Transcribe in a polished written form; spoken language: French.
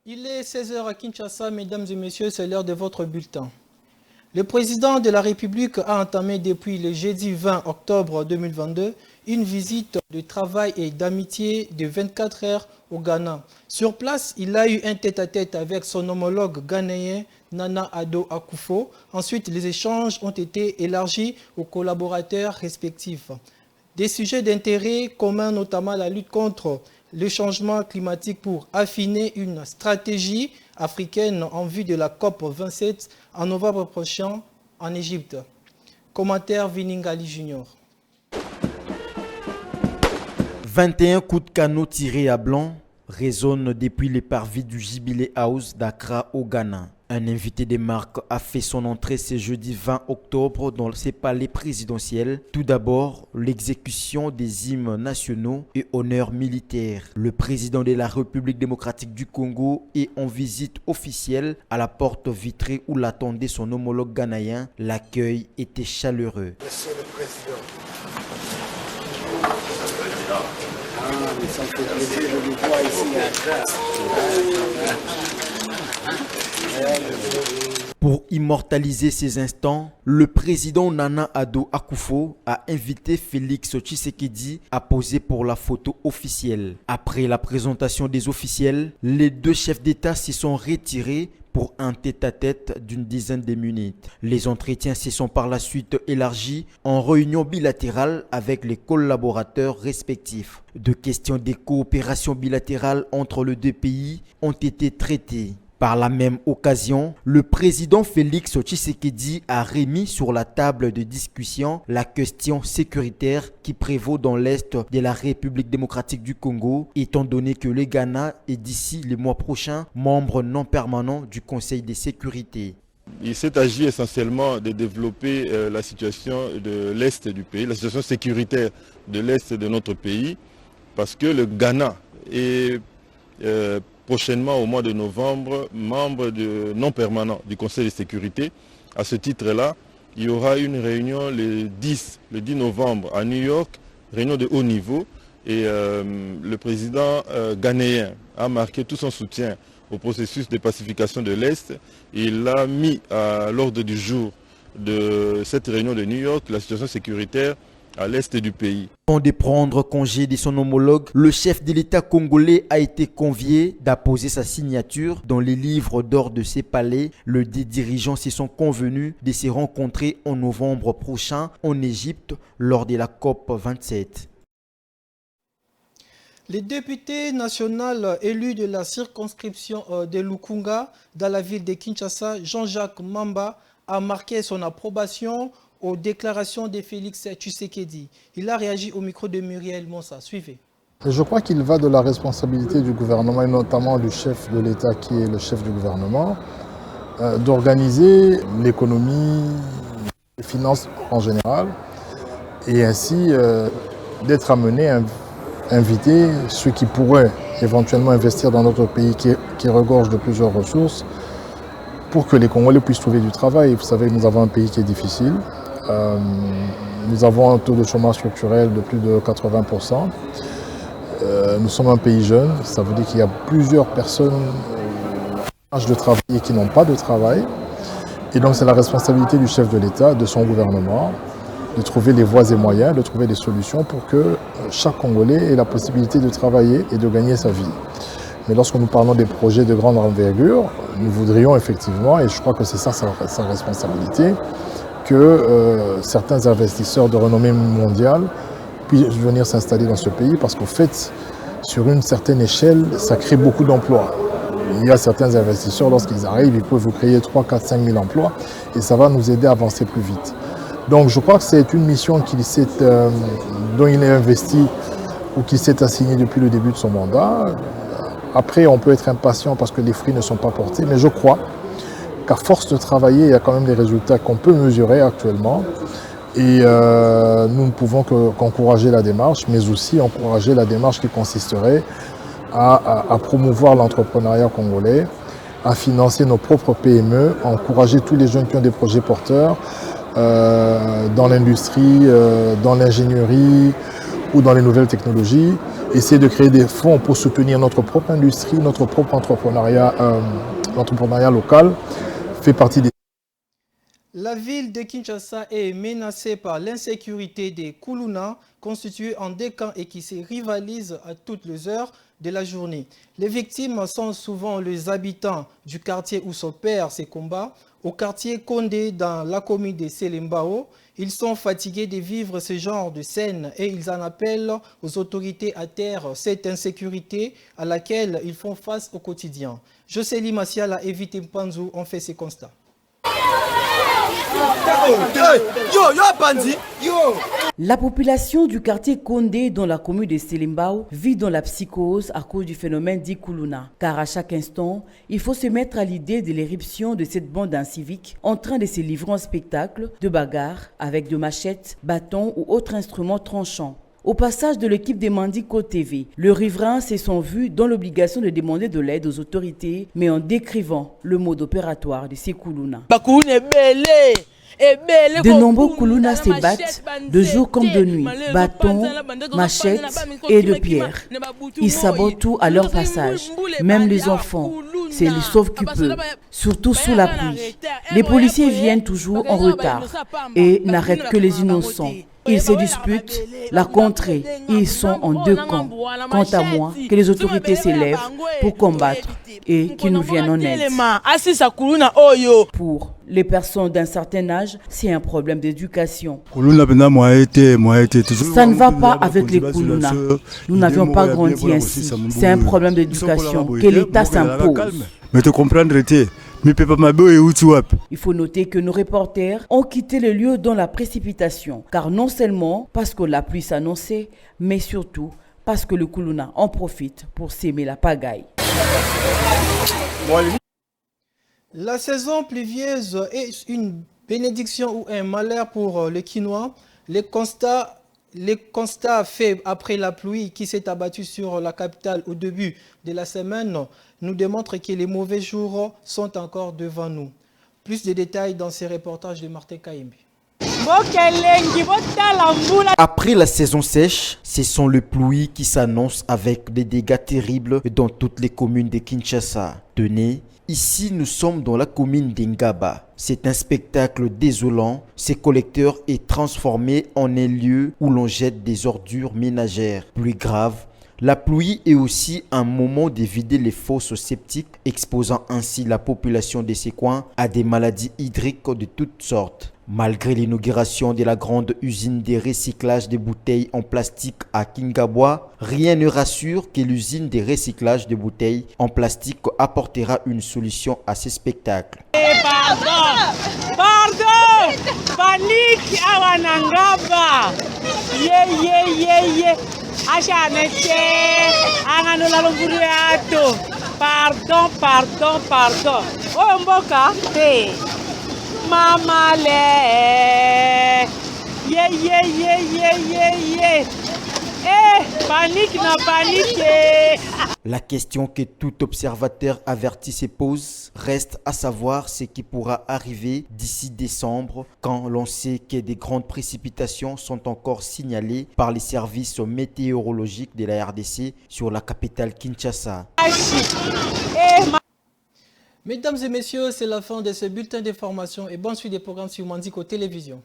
Il est 16h à Kinshasa, mesdames et messieurs, c'est l'heure de votre bulletin. Le président de la République a entamé depuis le jeudi 20 octobre 2022 une visite de travail et d'amitié de 24 heures au Ghana. Sur place, il a eu un tête-à-tête avec son homologue ghanéen Nana Addo Akufo. Ensuite, les échanges ont été élargis aux collaborateurs respectifs. Des sujets d'intérêt commun, notamment la lutte contre le changement climatique pour affiner une stratégie africaine en vue de la COP27 en novembre prochain en Égypte. Commentaire Viningali Junior. 21 coups de canot tirés à blanc résonnent depuis les parvis du Jubilee House d'Accra au Ghana. Un invité des marques a fait son entrée ce jeudi 20 octobre dans ses palais présidentiels. Tout d'abord, l'exécution des hymnes nationaux et honneurs militaires. Le président de la République démocratique du Congo est en visite officielle à la porte vitrée où l'attendait son homologue ghanéen. L'accueil était chaleureux. Monsieur le Président. Ça me fait plaisir de vous voir ici à Accra. Pour immortaliser ces instants, le président Nana Addo Akufo a invité Félix Tshisekedi à poser pour la photo officielle. Après la présentation des officiels, les deux chefs d'État s'y sont retirés pour un tête-à-tête d'une dizaine de minutes. Les entretiens se sont par la suite élargis en réunion bilatérale avec les collaborateurs respectifs. De questions de coopération bilatérale entre les deux pays ont été traitées. Par la même occasion, le président Félix Tshisekedi a remis sur la table de discussion la question sécuritaire qui prévaut dans l'est de la République démocratique du Congo, étant donné que le Ghana est d'ici les mois prochains membre non permanent du Conseil de sécurité. Il s'est agi essentiellement de développer la situation de l'est du pays, la situation sécuritaire de l'est de notre pays, parce que le Ghana est prochainement au mois de novembre, membre non permanent du Conseil de sécurité. À ce titre-là, il y aura une réunion le 10 novembre à New York, réunion de haut niveau, et le président ghanéen a marqué tout son soutien au processus de pacification de l'Est. Il l'a mis à l'ordre du jour de cette réunion de New York, la situation sécuritaire à l'est du pays. Avant de prendre congé de son homologue, le chef de l'État congolais a été convié d'apposer sa signature dans les livres d'or de ses palais. Les deux dirigeants se sont convenus de se rencontrer en novembre prochain en Égypte lors de la COP27. Les députés nationaux élus de la circonscription de Lukunga dans la ville de Kinshasa, Jean-Jacques Mamba, a marqué son approbation aux déclarations de Félix Tshisekedi. Il a réagi au micro de Muriel Monsa. Suivez. Je crois qu'il va de la responsabilité du gouvernement et notamment du chef de l'État qui est le chef du gouvernement d'organiser l'économie, les finances en général et ainsi d'être amené à inviter ceux qui pourraient éventuellement investir dans notre pays qui regorge de plusieurs ressources pour que les Congolais puissent trouver du travail. Vous savez que nous avons un pays qui est difficile. Nous avons un taux de chômage structurel de plus de 80%. Nous sommes un pays jeune, ça veut dire qu'il y a plusieurs personnes en âge de travailler qui n'ont pas de travail. Et donc c'est la responsabilité du chef de l'État, de son gouvernement, de trouver les voies et moyens, de trouver des solutions pour que chaque Congolais ait la possibilité de travailler et de gagner sa vie. Mais lorsque nous parlons des projets de grande envergure, nous voudrions effectivement, et je crois que c'est ça sa responsabilité, que certains investisseurs de renommée mondiale puissent venir s'installer dans ce pays parce qu'au fait, sur une certaine échelle, ça crée beaucoup d'emplois. Il y a certains investisseurs, lorsqu'ils arrivent, ils peuvent vous créer 3, 4, 5 000 emplois et ça va nous aider à avancer plus vite. Donc je crois que c'est une mission dont il est investi ou qui s'est assigné depuis le début de son mandat. Après, on peut être impatient parce que les fruits ne sont pas portés, mais je crois qu'à force de travailler, il y a quand même des résultats qu'on peut mesurer actuellement. Et nous ne pouvons qu'encourager la démarche, mais aussi encourager la démarche qui consisterait à promouvoir l'entrepreneuriat congolais, à financer nos propres PME, à encourager tous les jeunes qui ont des projets porteurs dans l'industrie, dans l'ingénierie ou dans les nouvelles technologies, essayer de créer des fonds pour soutenir notre propre industrie, notre propre entrepreneuriat, l'entrepreneuriat local fait partie des... La ville de Kinshasa est menacée par l'insécurité des Kuluna, constitués en deux camps et qui se rivalisent à toutes les heures de la journée. Les victimes sont souvent les habitants du quartier où s'opèrent ces combats. Au quartier Kondé, dans la commune de Selembao, ils sont fatigués de vivre ce genre de scène et ils en appellent aux autorités à terre cette insécurité à laquelle ils font face au quotidien. Jocelyne Massiala et Vite Mpanzu ont fait ces constats. La population du quartier Kondé dans la commune de Selembao vit dans la psychose à cause du phénomène dit Kuluna. Car à chaque instant, il faut se mettre à l'idée de l'éruption de cette bande incivique en train de se livrer en spectacle de bagarres avec de machettes, bâtons ou autres instruments tranchants. Au passage de l'équipe des Mandiko TV, le riverain se sont vus dans l'obligation de demander de l'aide aux autorités, mais en décrivant le mode opératoire de ces Kuluna. De nombreux Kuluna se battent de jour comme de nuit, bâtons, machettes et de pierres. Ils sabotent tout à leur passage, même les enfants. C'est les sauve qui peut, surtout sous la pluie. Les policiers viennent toujours en retard et n'arrêtent que les innocents. Ils se disputent la contrée. Ils sont en deux camps. Quant à moi, que les autorités s'élèvent pour combattre et qu'ils nous viennent en aide. Pour les personnes d'un certain âge, c'est un problème d'éducation. Ça ne va pas avec les Kuluna. Nous n'avions pas grandi ainsi. C'est un problème d'éducation que l'État s'impose. Il faut noter que nos reporters ont quitté le lieu dans la précipitation, car non seulement parce que la pluie s'annonçait, mais surtout parce que le Kuluna en profite pour s'aimer la pagaille. La saison pluvieuse est une bénédiction ou un malheur pour les Kinois. Les constats faits après la pluie qui s'est abattue sur la capitale au début de la semaine nous démontrent que les mauvais jours sont encore devant nous. Plus de détails dans ces reportages de Martin Kaimbi. Après la saison sèche, ce sont les pluies qui s'annoncent avec des dégâts terribles dans toutes les communes de Kinshasa. Tenez, ici nous sommes dans la commune d'Ingaba. C'est un spectacle désolant. Ce collecteur est transformé en un lieu où l'on jette des ordures ménagères. Plus grave, la pluie est aussi un moment de vider les fosses septiques, exposant ainsi la population de ces coins à des maladies hydriques de toutes sortes. Malgré l'inauguration de la grande usine de recyclage des bouteilles en plastique à Kingabwa, rien ne rassure que l'usine de recyclage des bouteilles en plastique apportera une solution à ces spectacles. Pardon, panique à Wanangaba. Pardon. Oh, Mboka, hey. Mama le. Panique. La question que tout observateur averti se pose reste à savoir ce qui pourra arriver d'ici décembre, quand l'on sait que des grandes précipitations sont encore signalées par les services météorologiques de la RDC sur la capitale Kinshasa. Mesdames et messieurs, c'est la fin de ce bulletin d'information et bonne suite des programmes sur Mandiko Télévision.